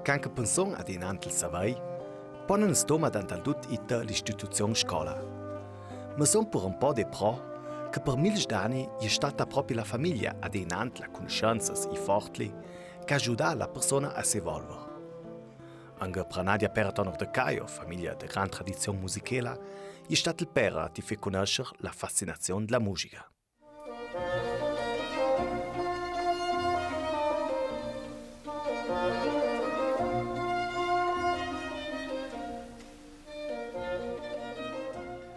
Canche pensong ad in antel savai, ponen stoma d'antaldut ita l'istituzione scola. Ma son per un po' de pro che per mille anni è stata proprio la famiglia ad in antel conoscenze e fortli che aiuta la persona a si evolvere. Anche per Nadia Peratonov de Caio, famiglia de gran tradizione musicale, è stato il pera di far conoscere la fascinazione della musica.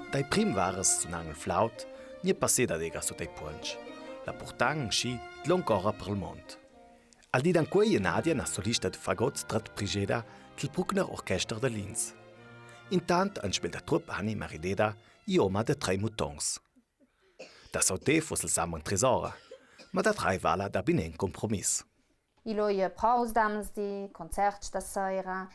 Dai prim vares sunang il flaut, nie passeda dega su dei punch. La portang schi l'oncora per il mond. Al di dan quei Nadia na solista de fagot strat prigeda til Bruckner Orchester de Linz. Intant an spielt der Trupp Anni Marideda i oma de drei Moutons. Das Auté fossel samen Tresora, ma da drei vala da bin ein Kompromiss. Ilo je prausdams di concerts da sera,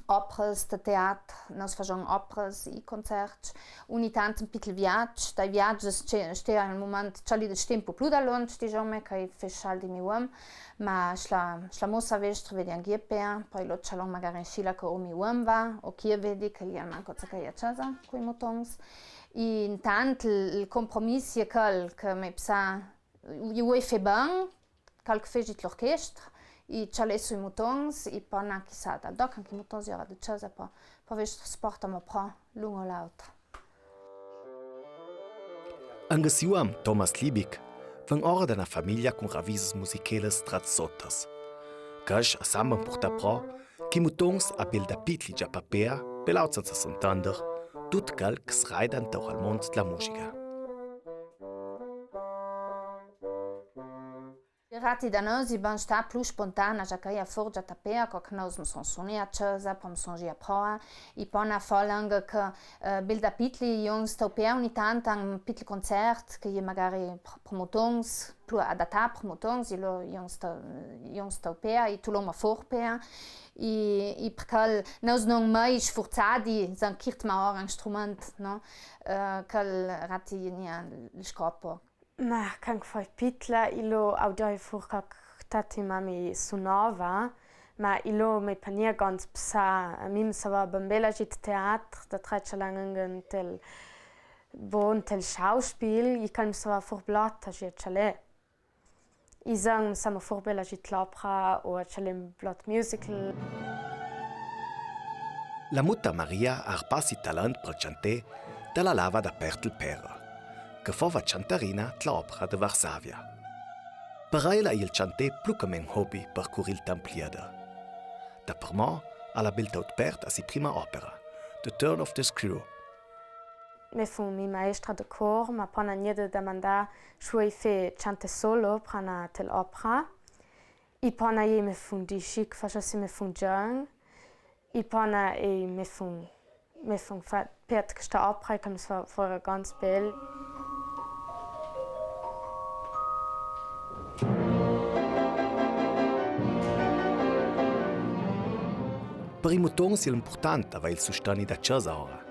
opras de teatr, nos fagion opras i concerts, ogni tant un piccolo viaggio, dai viaggi stia al moment c'ali de tempo più da lunch, diciamo che fescial di mi ma schla mossa vestre vedi anche per, poi lo c'alon magari in scila che o mi va, o chi vedi che gli manco a casa, quei motons. Intanto il compromesso è che mi psa, io vuoi fare bene, che fai l'orchestra, e c'è sui motons, e poi anche chissà, dopo anche i motons era di casa, poi vestre sportano pro l'uno o l'altro. Anche si uam Thomas Liebig, van ora d'una famiglia con ravises musicales trat sottas. Cash a samban porta pro, che mutons a bil da pitli già papea, belauzza sa s'entender, tut cal che sraidan tauch al mond della musica. I rati da noi sono stati più spontanei, già che io forgia tapea, che noi mi sono suonati a casa, poi mi sono già proa, e poi a fare che bil da pitli, io sto per ogni tanto un piccolo concerto, che io magari promotons, più adattato promotons, io sto per, e tu lo mi for per, e perché noi non mai sforzati, sono chirt ma ora un strumento, no? Che rati non scopo. Ma kan fai pitla ilo audai furka tati mami sunova, ma ilo me pania ganz psa, mim sava bambela jit teatr, da trecha langen tel bon tel Schauspiel, I kan sava furblatta jit chale. I sang sama furbela jit l'opera o chale blot musical. La mutta Maria ha passi talent per chantare dalla lava da Pertel Pera, che fava cantarina l'opera de Varsavia. Per ella il chante più come un hobby per cui il templiada. Da per me, alla belta utpert a si prima opera, The Turn of the Screw. Me fu mi maestra de cor, ma pona niede da manda shui fe chante solo prana tel opera. I pona je me fu di chic fascia si me fu jung. I pona e me fu pert gesta opera, kann es war ganz bell. Per i mutons è importante avere il sostegno da casa ora.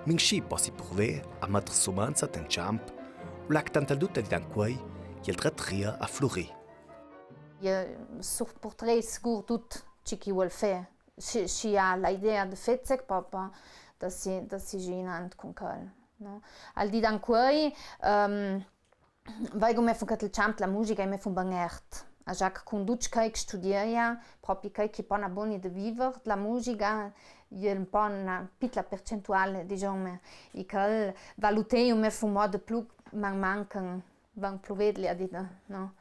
Min sci possi provare a mettere somanza in camp, o la tantaldutta di dan quei, il tratria a florì. Io supporterei sicuro tutto ciò che vuol fare. Si ha l'idea di fare, papa, da si ginant con quel. No? Al di dan quei, vai come fa il camp la musica e me fa bangert. A già che conduce che studia, proprio che poi una buona di vivere, la musica è un po' una piccola percentuale, diciamo, e che valutare me fa un modo più mancano, van più vedli a dire, no?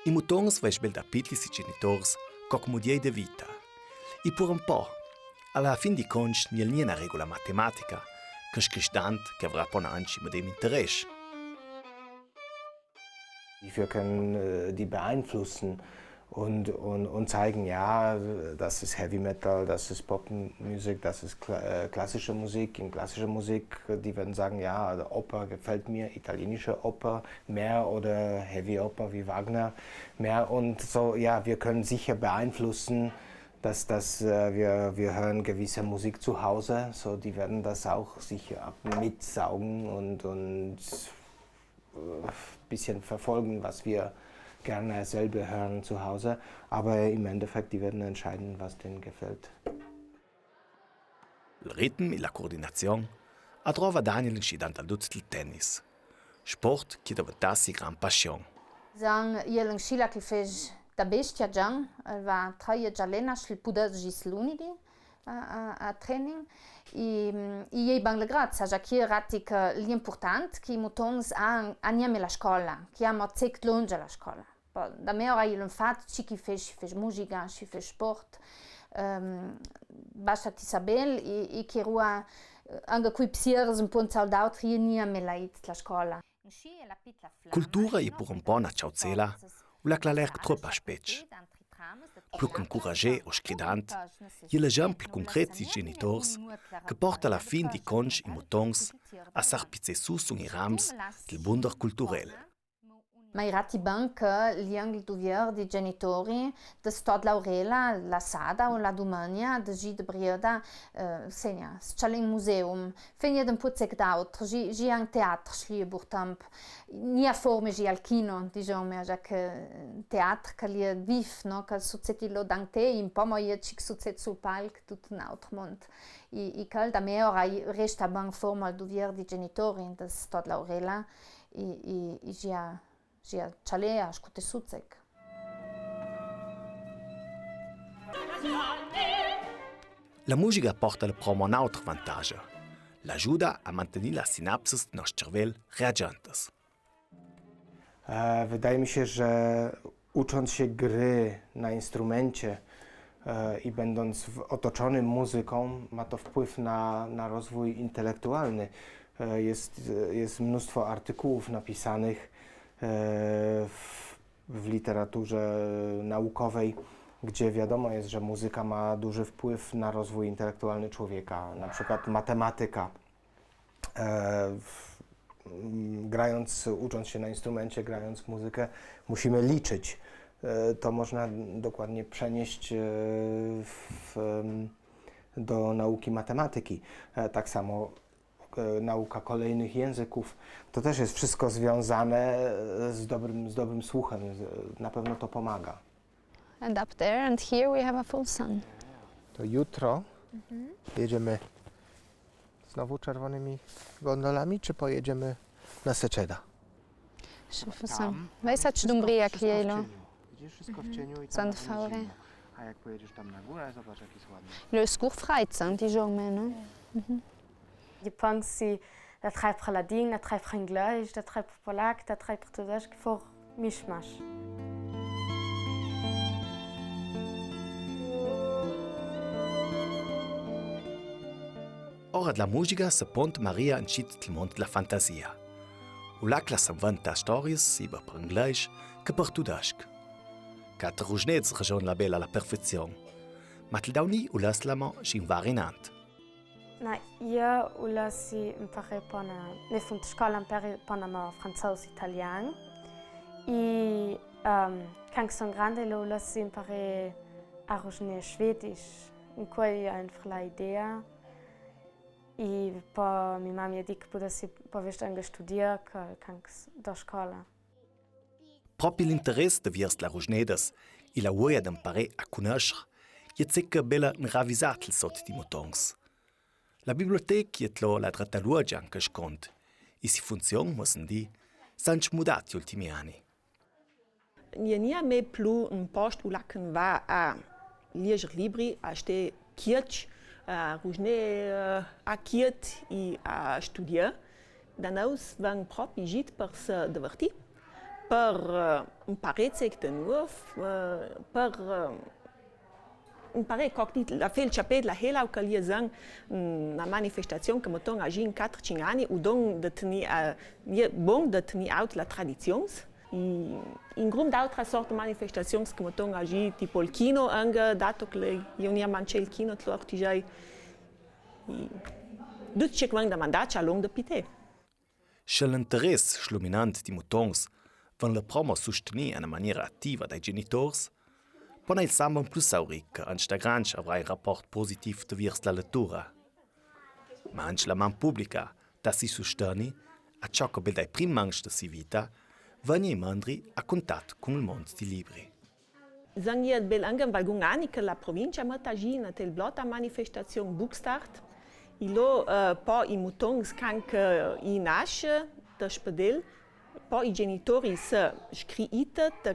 I mutons vai spel da pitli si genitors coc mudiei de vita. E pur un po', alla fin di conch niel nie una regola matematica, che scristant che avrà pon anci mit dem interesse. Wir können die beeinflussen und zeigen, ja, das ist Heavy Metal, das ist Popmusik, das ist klassische Musik. In klassischer Musik, die werden sagen, ja, Oper gefällt mir, italienische Oper mehr oder Heavy Oper wie Wagner mehr. Und so, ja, wir können sicher beeinflussen, dass wir hören gewisse Musik zu Hause, so die werden das auch sicher mitsaugen und bisschen verfolgen, was wir gerne selber hören zu Hause. Aber im Endeffekt, die werden entscheiden, was denen gefällt. Il ritmo e la coordinazione ha trova Daniel in scidanta il tennis. Sport che diventasse gran passione. Zang jelang Schila che fez da bestia jang, va traia jalena schil pudas gis lunidi a training e bang le grazia già che ratic l'important che mutons andiamo la scuola, che amo zect lunge la scuola. Da me ora il fat ci che fez musica, ci fez sport. Basta ti sabel e che rua anche qui psiers un po' d'autri nie me la it la scuola. Cultura e pur un po' na ciauzela, u la claler troppa spec. Pluc encouragé o scridant, e l'esempio concret di genitors che porta la fin di conch i mutons a sarpize sus un i rams del bunder culturel. Ma i ratti ban che gli angli duvier di genitori de stad Laurela, la Sada o la Dumania, de gi de Brioda, segna, c'è in museum, fegna d'un puzzec d'autre, gi ang teatr schlie burtamp, ni a forme gi al kino, diciamo, già che teatr che li vif, no, che succedi lo dang te, in po' mo je cic succed sul palc, tut un altro mond. I cal da me ora resta ban forma al duvier di genitori de stad Laurela, i Gia chalea scute sucek. La musica porta le promo un altro vantaggio. L'aiuta a mantenere la synapses del nostro cervello reagantes. Wydaje mi się, że ucząc się gry na instrumencie i będąc otoczonym muzyką, ma to wpływ na rozwój intelektualny. Jest mnóstwo artykułów napisanych w literaturze naukowej, gdzie wiadomo jest, że muzyka ma duży wpływ na rozwój intelektualny człowieka. Na przykład matematyka. Ucząc się na instrumencie, grając muzykę, musimy liczyć. To można dokładnie przenieść do nauki matematyki. Tak samo nauka kolejnych języków. To też jest wszystko związane z dobrym słuchem. Na pewno to pomaga. And up there and here we have a full sun. To jutro jedziemy znowu czerwonymi gondolami, czy pojedziemy na Seczeda? Weißt du, Dumbria Kielo? Widzisz, wszystko w cieniu i tam Sand Faure. A jak pojedziesz tam na górę, zobacz jaki jest ładny. Le scours Freizeit, die journée, no? Je pense que dat gaat voor Ladin, dat gaat voor Engels, dat gaat voor Polak, dat gaat voor Portugues, voor mishmash. Ora della musica se pont Maria in cit del mond della fantasia. U la classe inventa stories sia per inglese che per tudasc. Cata rusnez ragion la bella alla perfezione. Ma tel dauni u l'aslamo sin varinant. Na, io ulasi impare pana, ne fun scola impare pana ma francese italiano. E quand son grande lo ulasi impare a rusne schwedisch. In cui ha la idea. E poi mia mamma ha detto che potessi anche studiare da scuola. Proprio l'interesse de viers la rusnedas e la voglia d'imparare a conoscere je zecca bella un ravisatel sot di mutons. La biblioteca je tlo la trattaluogia anche scont e si funzion, mussen di, sanch mudati ultimi anni. Je nie me plu un post ulaken va a leger libri, a ste kirch, a rusne a kiet e a studiar. Danaus van propi git per se divertir, per imparer de nou, per imparer cognit la fel chapet la hela que li zang na manifestazione que moton agi in 4-5 anni u don de tenir bon de tenir out la traditions. In grum d'autres sortes de manifestations que moton agi tipo il kino anche dato che io ne manche il kino tlor tijai dut chek wang da mandacha long de pite. Se l'interesse sluminant di mutons van la promo sostenir in maniera attiva dai genitors, pon il sambon plus sauric che anche da granch avrà un rapport positiv de viers la lettura. Ma anche la man pubblica, da si sosteni, a ciò che dai primi mangi di sua vita, venne i mandri a contatto con il mondo di libri. Zangia bel anche valgun anni che la provincia Matagina tel blotta manifestazione Bookstart. Ilo poi i mutons canche i nasce da spedel, poi i genitori se scriite da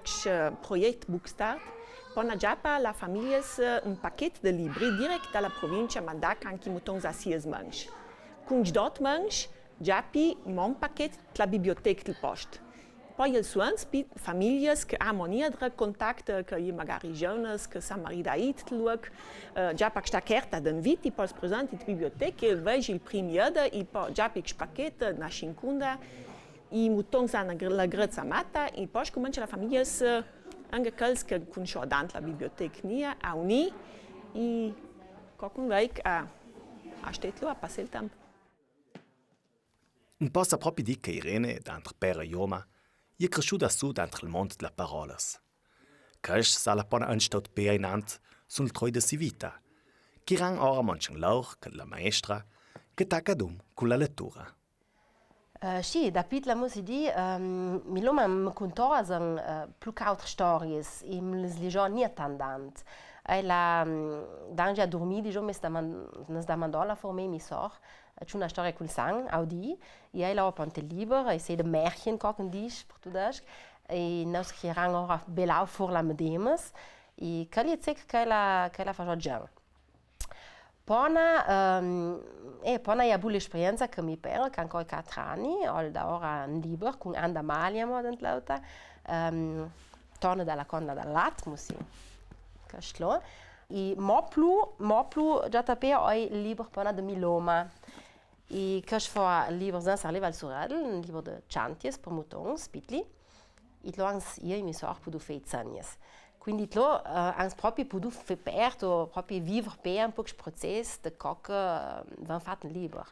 projekt Bookstart. Poi già la famiglia un pacchetto di libri direct dalla provincia mandac anche i mutons a sies manch. Con dot manch già mon pacchetto la biblioteca del post. Poi il suons famiglie che hanno niedere contatto che i magari giovani che sa marida it luoc già pa sta carta den viti poi presenti in biblioteca il vegi il primiada i poi già pic pacchetto na cincunda i mutons hanno la grezza matta e poi comincia la famiglia anche quels che conoscono dant la biblioteca nia a uni e qualcun veik a stetlo a passare il tempo. Un possa proprio dire che Irene, d'antre pera Ioma, è cresciuta su dentro il mondo delle parole. Questo sa la pona anstot per inant sul troi de si vita, che rang ora manchen laur che la maestra, che taccadum con la lettura. Sì, da pitla muss di mi loma me contosan più altre storie e me les legion nie tandant. La dangia dormi di jom nas da mandola for me mi sor. C'è una storia col sang, audi, e ela ho pante libro, e se de Märchen kochen dies, português, e nós que rang ora belau for la medemes, e cali tsek que ela fa già. Pona ja bulle esperienza che mi per che ancora 4 anni, ho da ora un libro con Anda Malia modent lauta, torna dalla conda dall'Atmos, che schlo. E mo plu già tapé ho il libro pona de Miloma. E che fa il libro senza arriva al suradel, un libro de chanties per mutons, pitli. E lo ans io mi sor pudu feizanies. Quindi lo ans proprio pudu feperto, proprio vivere per un po' il processo de cocche van fatto un libro.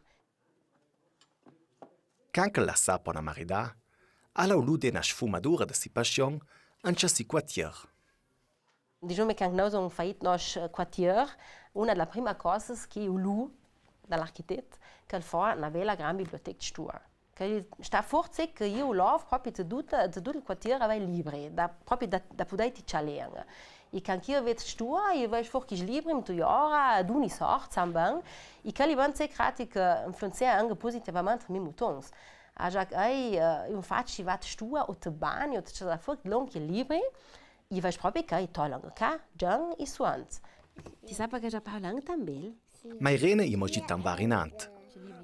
Canche la sapona marida, alla ulude na sfumatura de si passion, anche si quartier. Diciamo che noi abbiamo fatto il quartier, una delle prime cose che io lu dall'architetto, che fa una bella grande biblioteca stua. Che sta forse che io lo proprio tutto il quartiere aveva libri, proprio da poter leggere. E quando io vedo stua, io vedo forse i libri, mi ora ad ogni sorta, e che li vanno secreti che influenzano anche positivamente i miei mutons. Io faccio stua o te bani, o te c'è fuori lunghi libri, e vedo proprio che è tollano, che già e suons. Ti sai che già parlano también? Ma Irene immagina tambarinant.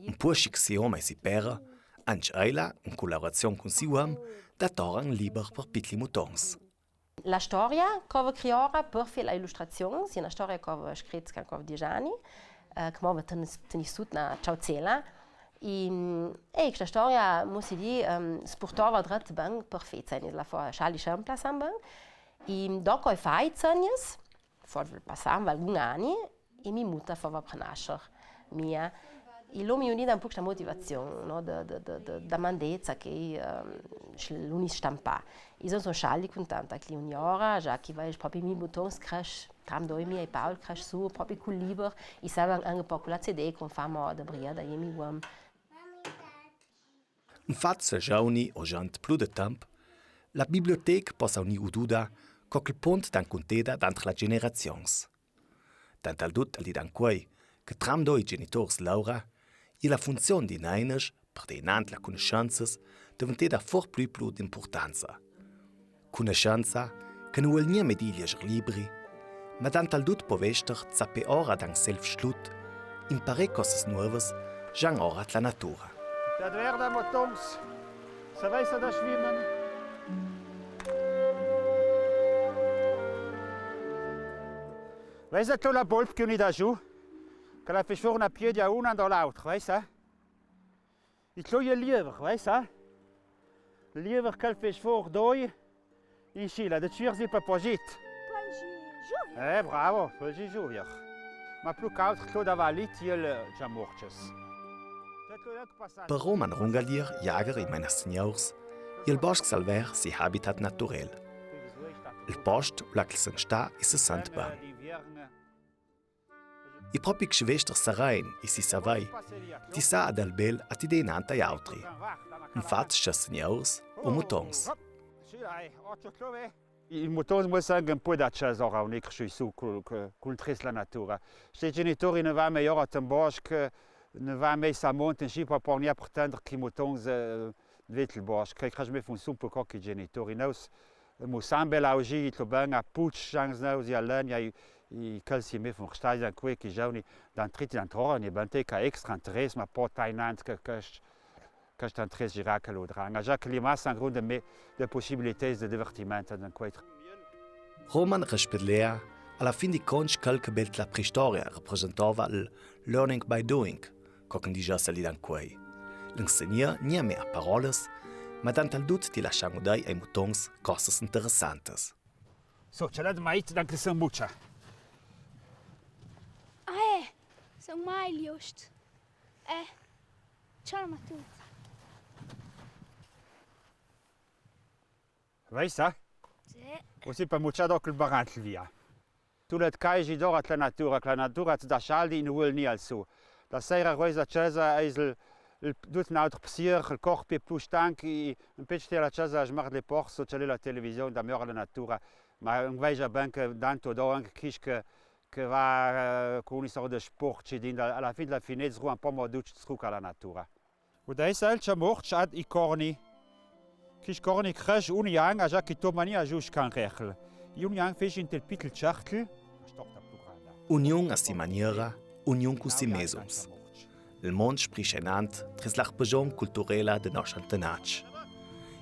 Un po' scixioma e si pera, anche ella, in collaborazione con si uomo, da toran libro per pitli mutons. La storia che ho creato per fare le illustrazioni, è una storia che ho scritto ancora 10 anni, che ho tenuto na Ciauzela. E questa storia, muss dire, sportava dritto ben perfetto. La fa Charlie Schampla samben. E dopo ho fatto passare alcuni anni, e mia mutter fa nascere mia. E lo mi unita un po' questa motivazione, no? Da mandezza che l'unis stampa. E sono scialli contenta che l'uniora, già che vai proprio mi buttons crash, tram doi mi e Paul crash su, proprio col libro, e salva anche poco la CD con fama da bria da mi uom. Infatti, se giovani o gente più di tempo, la biblioteca possa unire ududa con il punto dan conteda d'entre le generazioni. Tant al dut al di dan quei, che tram doi genitori Laura, e la funzione di Neinesch per dei nant la conoscenza diventa for più d'importanza. Conoscenza che non vuol nie medaglie libri, ma tant al dut povester zappe ora dan self-schlut, impare cose nuove, già ora la natura. Das werden wir Toms. So weißt du das Schwimmen? Weißt du, la polpe che unita giù? Che la fai fuori una piedi a una e dall'altra, weißt du? Il tuo è liever, weißt du? Liever che la fai fuori due in Scila, de tuer si per pogit. Bravo, poggi giù, ja. Ma più che altro, che da valit, il già morces. Per Roman Rungalier, Jager e Meiner Seniors, il bosco salver si habitat naturel. Il posto là che se sta e se sent ben. I propri schwester Sarain e si savai, ti sa ad albel a ti dei nanta e altri. infatti c'è signors o mutons. I mutons muss sagen, un po' da casa ora un ecco su col tres la natura. Ste genitori ne va meglio a tambosc, ne va mai sa monte in scipa per nie pretendere che mutons vet il bosc. Che me fun su un po' cocchi genitori. Nos musambela oggi to ben a puch chans nos i alenia i calci me fun stai dan que che giovani dan triti dan torni bante ca extra interesse ma po tainant che sta tres giracalo dranga. Già che li massa in grunde me le possibilités de divertimento dan quaitro. Roman Respedlea, alla fin di conch qualche belt la preistoria rappresentava il learning by doing, cocken di già sali dan quei. L'insegna nie mehr a paroles, ma dan tal dut ti lasciamo dai ai mutons cosas interessantes. So, ce l'ha mai dan che son mucha. São mai just. Ciao Matut. Weißt Sì. Così per mucha doc il barant via. Tu let kai gi dorat la natura da schaldi in uel ni also. La sera roisa casa is il dut n'autre psier, il corpo più stanco, un pezzo la casa smart le porso, c'è la televisione da meur la natura. Ma un veja ben che tanto do anche che va con una sorta di sport, alla fine la finezza un po' moduc struc alla natura. Und da ist elcha morch ad I corni. Kisch corni crash un yang a già che tomani a gius kan rechl. Un yang fece in tel pitel charkel. Union a si maniera, union cu si mesums. Il mond spricht enant tris l'arpegion culturella de nos antenach.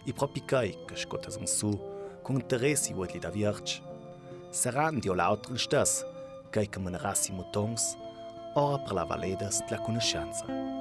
I propi cai che scotas un su, con interessi vuotli da vierch, saran dio l'autre il stas, cai che menerassi mutons, ora per la valedas de la conoscenza.